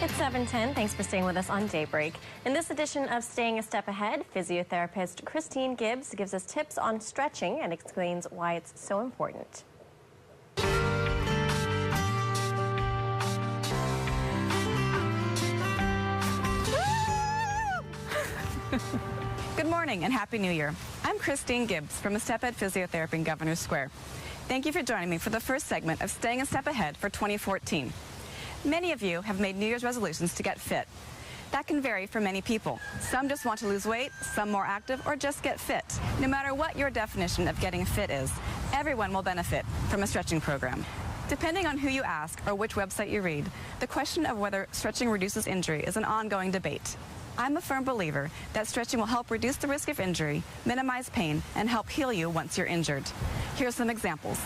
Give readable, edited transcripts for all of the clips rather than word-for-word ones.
It's 7:10. Thanks for staying with us on Daybreak. In this edition of Staying a Step Ahead, physiotherapist Christine Gibbs gives us tips on stretching and explains why it's so important. Good morning and Happy New Year. I'm Christine Gibbs from A Step Ahead Physiotherapy in Governor's Square. Thank you for joining me for the first segment of Staying a Step Ahead for 2014. Many of you have made New Year's resolutions to get fit. That can vary for many people. Some just want to lose weight, some more active, or just get fit. No matter what your definition of getting fit is, everyone will benefit from a stretching program. Depending on who you ask or which website you read, the question of whether stretching reduces injury is an ongoing debate. I'm a firm believer that stretching will help reduce the risk of injury, minimize pain, and help heal you once you're injured. Here are some examples.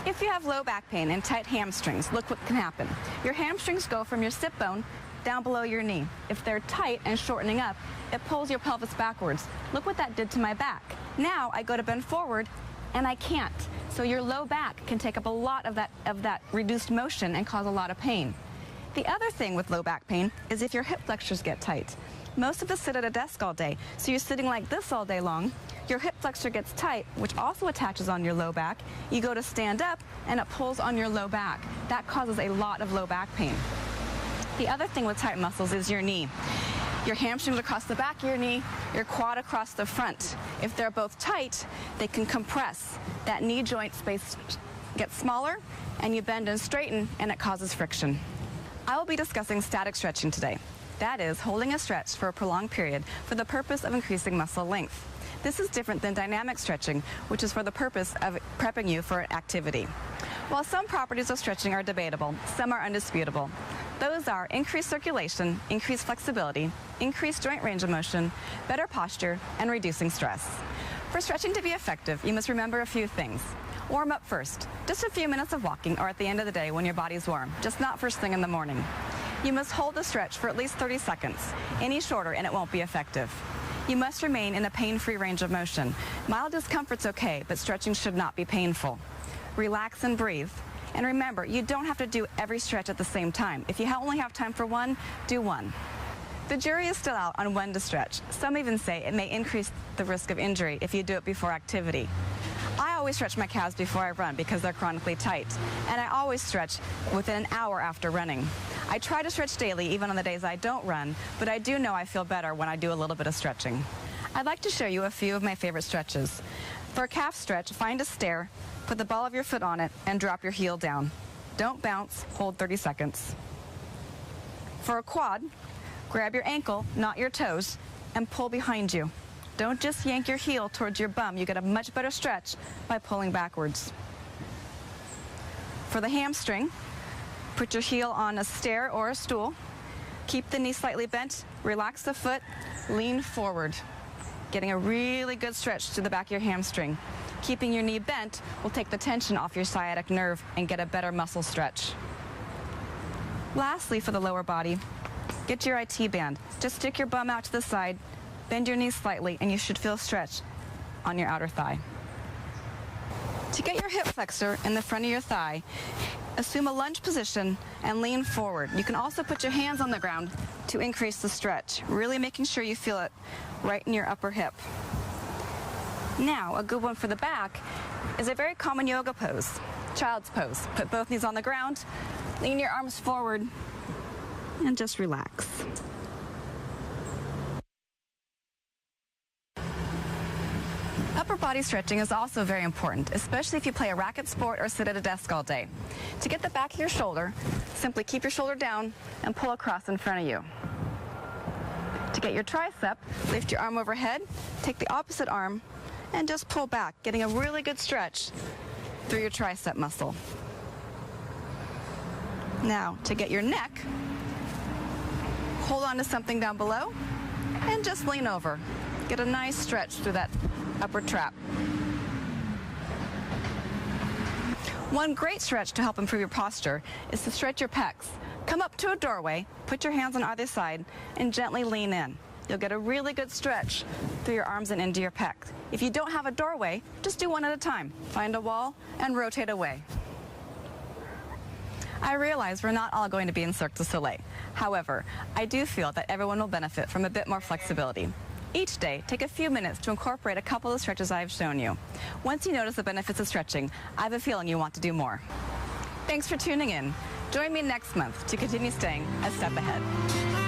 If you have low back pain and tight hamstrings, look what can happen. Your hamstrings go from your sit bone down below your knee. If they're tight and shortening up, it pulls your pelvis backwards. Look what that did to my back. Now I go to bend forward and I can't. So your low back can take up a lot of that reduced motion and cause a lot of pain. The other thing with low back pain is if your hip flexors get tight. Most of us sit at a desk all day, so you're sitting like this all day long. Your hip flexor gets tight, which also attaches on your low back. You go to stand up, and it pulls on your low back. That causes a lot of low back pain. The other thing with tight muscles is your knee. Your hamstrings across the back of your knee, your quad across the front. If they're both tight, they can compress. That knee joint space gets smaller, and you bend and straighten, and it causes friction. I will be discussing static stretching today. That is, holding a stretch for a prolonged period for the purpose of increasing muscle length. This is different than dynamic stretching, which is for the purpose of prepping you for an activity. While some properties of stretching are debatable, some are undisputable. Those are increased circulation, increased flexibility, increased joint range of motion, better posture, and reducing stress. For stretching to be effective, you must remember a few things. Warm up first, just a few minutes of walking or at the end of the day when your body's warm, just not first thing in the morning. You must hold the stretch for at least 30 seconds. Any shorter and it won't be effective. You must remain in a pain-free range of motion. Mild discomfort's okay, but stretching should not be painful. Relax and breathe. And remember, you don't have to do every stretch at the same time. If you only have time for one, do one. The jury is still out on when to stretch. Some even say it may increase the risk of injury if you do it before activity. I always stretch my calves before I run because they're chronically tight, and I always stretch within an hour after running. I try to stretch daily even on the days I don't run, but I do know I feel better when I do a little bit of stretching. I'd like to show you a few of my favorite stretches. For a calf stretch, find a stair, put the ball of your foot on it, and drop your heel down. Don't bounce, hold 30 seconds. For a quad, grab your ankle, not your toes, and pull behind you. Don't just yank your heel towards your bum. You get a much better stretch by pulling backwards. For the hamstring, put your heel on a stair or a stool. Keep the knee slightly bent. Relax the foot. Lean forward. Getting a really good stretch to the back of your hamstring. Keeping your knee bent will take the tension off your sciatic nerve and get a better muscle stretch. Lastly, for the lower body, get your IT band. Just stick your bum out to the side. Bend your knees slightly, and you should feel stretch on your outer thigh. To get your hip flexor in the front of your thigh, assume a lunge position and lean forward. You can also put your hands on the ground to increase the stretch, really making sure you feel it right in your upper hip. Now, a good one for the back is a very common yoga pose, child's pose. Put both knees on the ground, lean your arms forward, and just relax. Upper body stretching is also very important, especially if you play a racket sport or sit at a desk all day. To get the back of your shoulder, simply keep your shoulder down and pull across in front of you. To get your tricep, lift your arm overhead, take the opposite arm, and just pull back, getting a really good stretch through your tricep muscle. Now, to get your neck, hold on to something down below and just lean over. Get a nice stretch through that upper trap. One great stretch to help improve your posture is to stretch your pecs. Come up to a doorway, put your hands on either side, and gently lean in. You'll get a really good stretch through your arms and into your pecs. If you don't have a doorway, just do one at a time. Find a wall and rotate away. I realize we're not all going to be in Cirque du Soleil. However, I do feel that everyone will benefit from a bit more flexibility. Each day, take a few minutes to incorporate a couple of stretches I've shown you. Once you notice the benefits of stretching, I have a feeling you want to do more. Thanks for tuning in. Join me next month to continue staying a step ahead.